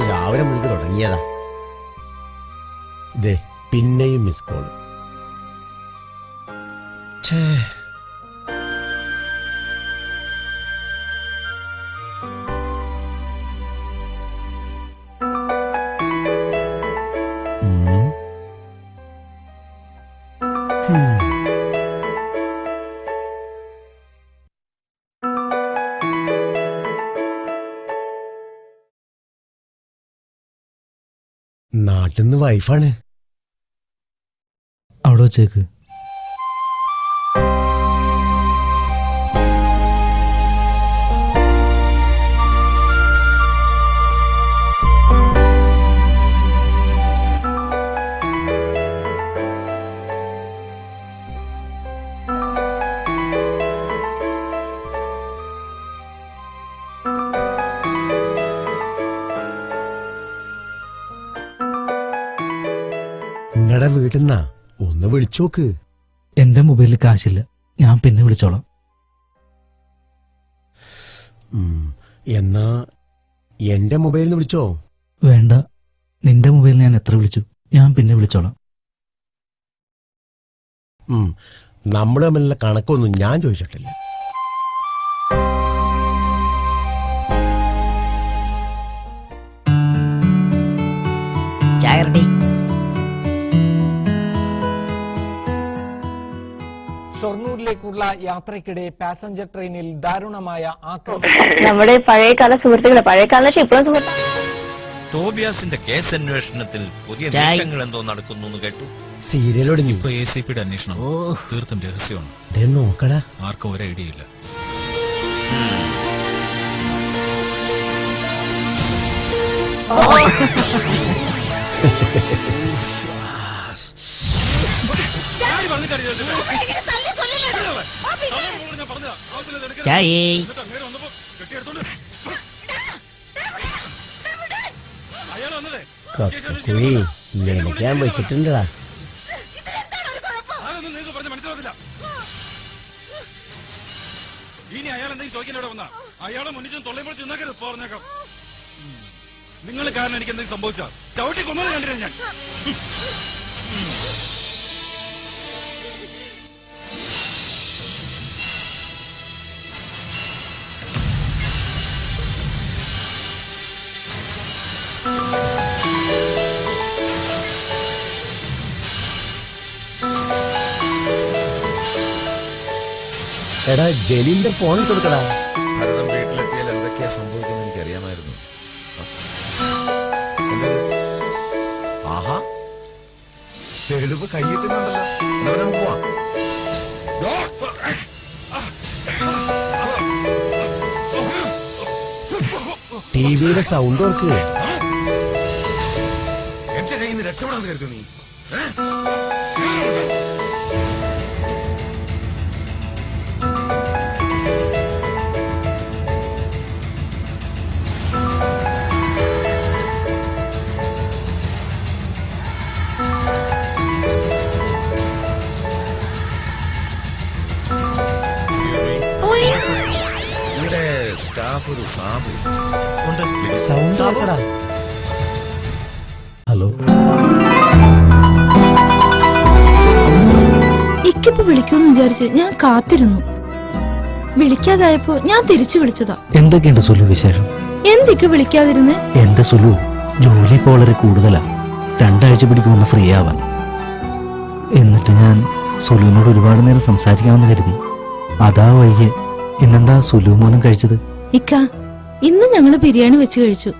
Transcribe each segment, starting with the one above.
രാവിലെ മുഴുവൻ തുടങ്ങിയതാ. ദേ പിന്നെയും മിസ് കോൾ. നാട്ടിന്ന് വൈഫാണ്. അവിടെ വെച്ചേക്ക്. നിങ്ങളുടെ വീട്ടിന്നാ ഒന്ന് വിളിച്ചോക്ക്. എന്റെ മൊബൈലിൽ കാശില്ല, ഞാൻ പിന്നെ വിളിച്ചോളാം. എന്നാ എന്റെ മൊബൈലിൽ നിന്ന് വിളിച്ചോ? വേണ്ട, നിന്റെ മൊബൈലിൽ ഞാൻ എത്ര വിളിച്ചു, ഞാൻ പിന്നെ വിളിച്ചോളാം. നമ്മൾ തമ്മിലുള്ള കണക്കൊന്നും ഞാൻ ചോദിച്ചിട്ടില്ല. ഷൊർണൂരിലേക്കുള്ള യാത്രയ്ക്കിടെ പാസഞ്ചർ ട്രെയിനിൽ ദാരുണമായ ആക്രമണം. നമ്മുടെ പഴയകാല സുഹൃത്തുക്കളെ, പഴയകാല ഇപ്പോഴും സുഹൃത്ത്. തോബിയാസിന്റെ കേസ് അന്വേഷണത്തിൽ പുതിയ നീക്കങ്ങൾ എന്തോ നടക്കുന്നു കേട്ടു. സീരിയലൊടിഞ്ഞു. ഇപ്പൊ ACPയുടെ അന്വേഷണം തീർത്തും രഹസ്യമാണ്. നോക്കടാ, ആർക്കും ഒരു ഐഡിയ ഇല്ല. ഞാൻ വെച്ചിട്ടുണ്ടടാ. ഇനി അയാൾ എന്തെങ്കിലും ചോദിക്കാൻ ഇവിടെ വന്നാ അയാളെ മുന്നിൽ തൊള്ളയും പൊളിച്ച് നിന്നേക്കരുത്. പറഞ്ഞേക്കാം, നിങ്ങൾ കാരണം എനിക്ക് എന്തെങ്കിലും സംഭവിച്ചാൽ ചവിട്ടി കൊന്നത് കണ്ടിരുന്നു ഞാൻ. എടാ, ജലീലിന്റെ ഫോണിൽ കൊടുക്കടാ. ഭരതം വീട്ടിലെത്തിയാൽ എന്തൊക്കെയാ സംഭവിക്കുന്നത് എനിക്കറിയാമായിരുന്നു. ആഹാ, തെളിവ് കയ്യെത്തുന്നുണ്ടല്ലോ. പോവാം. ടിവിയുടെ സൗണ്ട് ഓർക്ക്. എന്റെ കയ്യിൽ നിന്ന് രക്ഷപ്പെടാന്ന് കരുതു നീ. ഇവിടെ സ്റ്റാഫ് ഒരു സാബു ഉണ്ട്. സൗണ്ട് ഓർക്കടാ. ഹലോ, ഇക്കിപ്പോ വിളിക്കുമെന്ന് വിചാരിച്ച് ഞാൻ കാത്തിരുന്നു. വിളിക്കാതായപ്പോ ഞാൻ തിരിച്ചു വിളിച്ചതാ. എന്തൊക്കെയുണ്ട് സുലു വിശേഷം? എന്തൊക്കെ വിളിക്കാതിരുന്നേ? എന്റെ സുലു, ജോലി ഇപ്പോൾ വളരെ കൂടുതലാ. 2 ആഴ്ച പിടിക്കുമെന്ന് ഫ്രീ ആവാൻ. എന്നിട്ട് ഞാൻ സുലുവിനോട് ഒരുപാട് നേരം സംസാരിക്കാമെന്ന് കരുതി. അതാ വൈകി. ഇന്നെന്താ സുലു മോനും കഴിച്ചത്? ഇക്ക, ഇന്ന് ഞങ്ങള് ബിരിയാണി വെച്ച് കഴിച്ചു.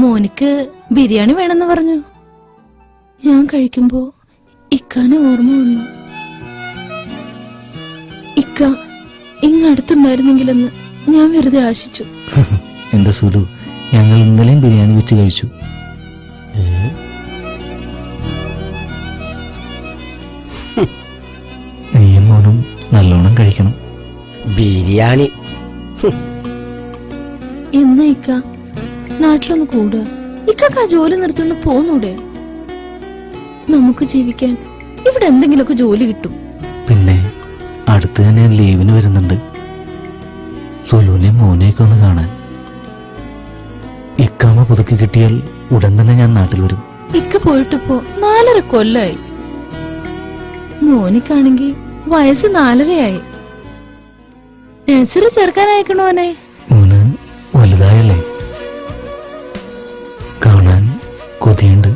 മോനിക്ക് ബിരിയാണി വേണമെന്ന് പറഞ്ഞു. ഞാൻ കഴിക്കുമ്പോ ഇക്കാനെ ഓർമ്മ വന്നു. ഇക്ക ഇങ്ങടുത്തുണ്ടായിരുന്നെങ്കിലെന്ന് ഞാൻ വെറുതെ ആശിച്ചു. എന്റെ സുലു, ഞങ്ങൾ ഇന്നലെയും ബിരിയാണി വെച്ച് കഴിച്ചു. നീയും മോനും നല്ലോണം കഴിക്കണം. ബിരിയാണി. എന്നാ ഇക്ക നാട്ടിലൊന്ന് കൂടുക. ഇക്കൊക്കെ ആ ജോലി നിർത്തുന്ന പോന്നൂടെ? നമുക്ക് ജീവിക്കാൻ ഇവിടെ എന്തെങ്കിലുമൊക്കെ ജോലി കിട്ടും. പിന്നെ അടുത്ത് തന്നെ ഞാൻ ലീവിന് വരുന്നുണ്ട്. സുലുവിനെ മോനെയൊക്കെ ഒന്ന് കാണാൻ. ഇക്കാമ പുതുക്കി കിട്ടിയാൽ ഉടൻ തന്നെ ഞാൻ നാട്ടിൽ വരും. ഇക്ക പോയിട്ടിപ്പോ 4.5 കൊല്ലായി. മോനിക്കാണെങ്കി വയസ്സ് 4.5 നഴ്സറി ചേർക്കാനയക്കണോനെ. മോന് വലുതായല്ലേ? കാണാൻ കൊതിയുണ്ട്.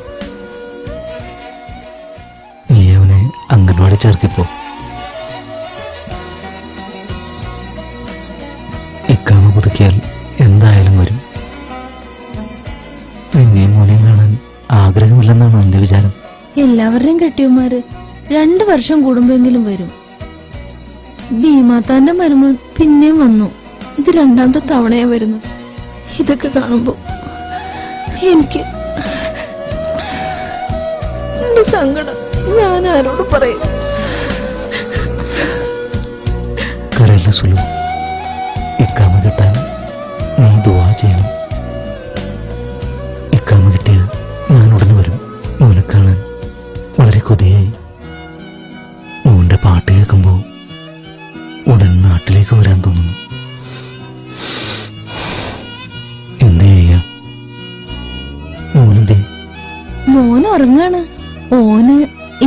നീ അവനെ അംഗൻവാടി ചേർക്കിപ്പോ. ഇക്കാമ പുതുക്കിയാൽ എന്തായാലും വരും. നിന്നെയും മോനെയും കാണാൻ ആഗ്രഹമില്ലെന്നാണ് എന്റെ വിചാരം. എല്ലാവരുടെയും കെട്ടിയന്മാര് 2 വർഷം കൂടുമ്പോഴെങ്കിലും വരും. ഭീമാത്താന്റെ മരുമൻ പിന്നെയും വന്നു. ഇത് 2ാമത്തെ തവണയാ വരുന്നത്. ഇതൊക്കെ കാണുമ്പോ എനിക്ക് എന്റെ സങ്കടം ഞാൻ ആരോട് പറയും? കരയില്ല സുലു, ഇക്കാമ കിട്ടാൻ നീ ദുആ ചെയ്യണം. ഇക്കാമ കിട്ടിയ ഞാൻ ഉടനെ വരും. മോനെ കാണാൻ വളരെ കൊതിയായി. മോന്റെ പാട്ട് കേൾക്കുമ്പോ ഉടൻ നാട്ടിലേക്ക് വരാൻ തോന്നുന്നു. എന്ത് ചെയ്യാം? മോനെന്തേ? മോൻ ഉറങ്ങാണ്. ഓന്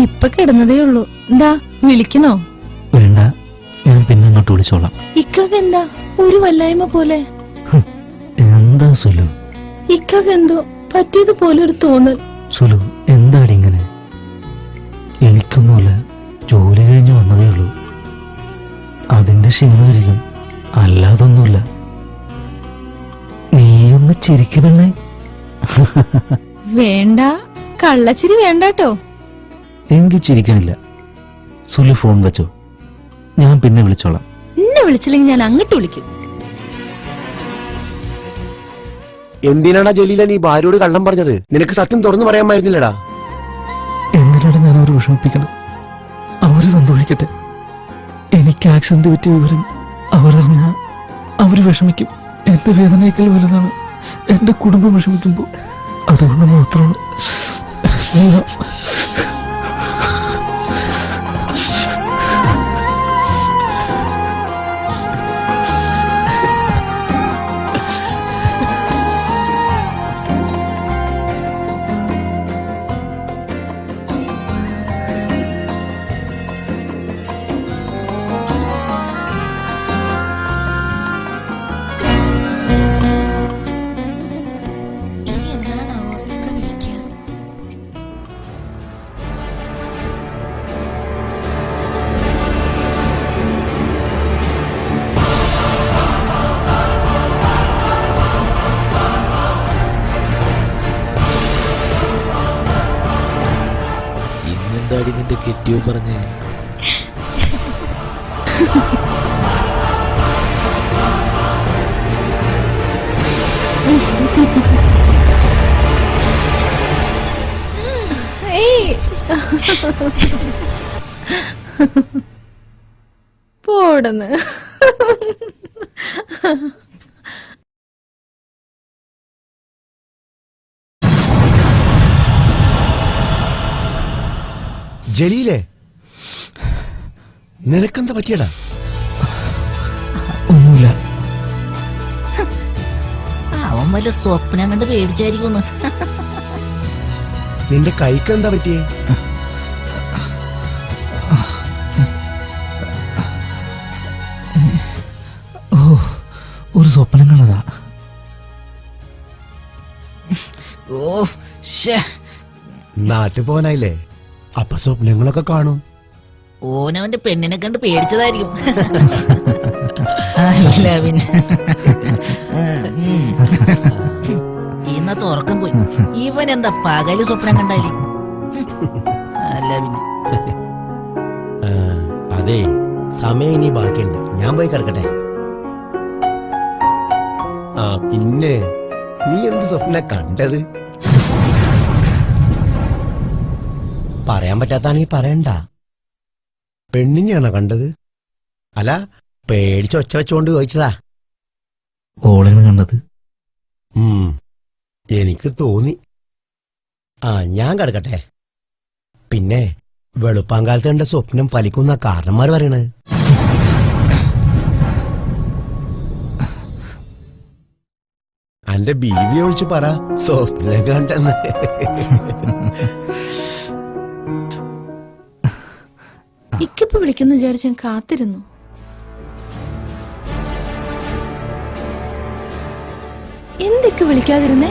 ഇപ്പൊ കിടന്നതേ ഉള്ളൂ. എന്താ വിളിക്കണോ? വേണ്ട, ഞാൻ പിന്നെ അങ്ങോട്ട് വിളിച്ചോളാം. ഇക്കൊക്കെ എന്താ ഒരു വല്ലായ്മ പോലെ? എന്താ സുലു? ഇക്കൊക്കെ എന്തോ പറ്റിയതുപോലെ ഒരു തോന്നൽ. സുലു, എന്താടി ഇങ്ങനെ? എനിക്കൊന്നുമില്ല, ജോലി കഴിഞ്ഞ് വന്നതേ ഉള്ളൂ. അതിന്റെ ക്ഷീണമായിരിക്കും, അല്ലാതൊന്നുമില്ല. നീയൊന്ന് ചിരിക്കണേ. വേണ്ട, കള്ളച്ചിരി വേണ്ടാട്ടോ. എനിക്ക് ചിരിക്കണില്ല. സുലു ഫോൺ വെച്ചോ, ഞാൻ പിന്നെ വിളിച്ചോളാം. എന്നെ വിളിച്ചില്ലെങ്കിൽ ഞാൻ അങ്ങോട്ട് വിളിക്കും. എന്തിനാടാ ജലീല നീ ഭാര്യയോട് കള്ളം പറഞ്ഞത്? നിനക്ക് സത്യം തുറന്നു പറയാമായിരുന്നില്ലടാ. എന്തിനാണ് ഞാൻ അവരെ വിഷമിപ്പിക്കണം? അവര് സന്തോഷിക്കട്ടെ. എനിക്ക് ആക്സിഡന്റ് പറ്റിയ വിവരം അവരറിഞ്ഞ അവര് വിഷമിക്കും. എന്റെ വേദനയേക്കാൾ വലുതാണ് എന്റെ കുടുംബം വിഷമിക്കുമ്പോൾ. അതുകൊണ്ട് മാത്രമാണ് എന്താടി നിന്റെ കെട്ടിയോ പറഞ്ഞേ? പോടന്ന്. ജലീലേ, നിനക്കെന്താ പറ്റിയടാ? ഒന്നുമില്ല. അവൻ വല്ല സ്വപ്നം കണ്ട് പേടിച്ചായിരിക്കുന്നു. നിന്റെ കൈക്കെന്താ പറ്റിയേ? ഓ, ഒരു സ്വപ്നം കണ്ടതാ. ഓ ശ്ശേ, നാട്ടിൽ പോകാനായില്ലേ, അപ്പൊ സ്വപ്നങ്ങളൊക്കെ കാണും. ഓനവന്റെ പെണ്ണിനെ കണ്ട് പേടിച്ചതായിരിക്കും. അല്ല പിന്നെ ഇന്നത്തെ ഉറക്കം പോയി. ഇവൻ എന്താ പകല് സ്വപ്നം കണ്ടാലേ? അല്ല പിന്നെ അതെ, സമയം ഇനി ബാക്കിയുണ്ട്, ഞാൻ പോയി കിടക്കട്ടെ. ആ പിന്നെ, നീ എന്ത് സ്വപ്ന കണ്ടത്? പറയാൻ പറ്റാത്താണെങ്കിൽ പറയണ്ട. പെണ്ണിനെയാണോ കണ്ടത്? അല്ല, പേടിച്ച് ഒച്ച വെച്ചുകൊണ്ട് ചോദിച്ചതാ. ഓളാണ് കണ്ടത്. എനിക്ക് തോന്നി. ആ, ഞാൻ കിടക്കട്ടെ. പിന്നെ വെളുപ്പാങ്കാലത്ത് എന്റെ സ്വപ്നം ഫലിക്കുന്ന കാരണന്മാർ പറയണത്. എന്റെ ബീവിയെ വിളിച്ച് പറ സ്വപ്നം കണ്ടെന്ന്. ഇക്കിപ്പോ വിളിക്കുന്നു വിചാരിച്ച് ഞാൻ കാത്തിരുന്നു. എന്തൊക്കെ വിളിക്കാതിരുന്നേ?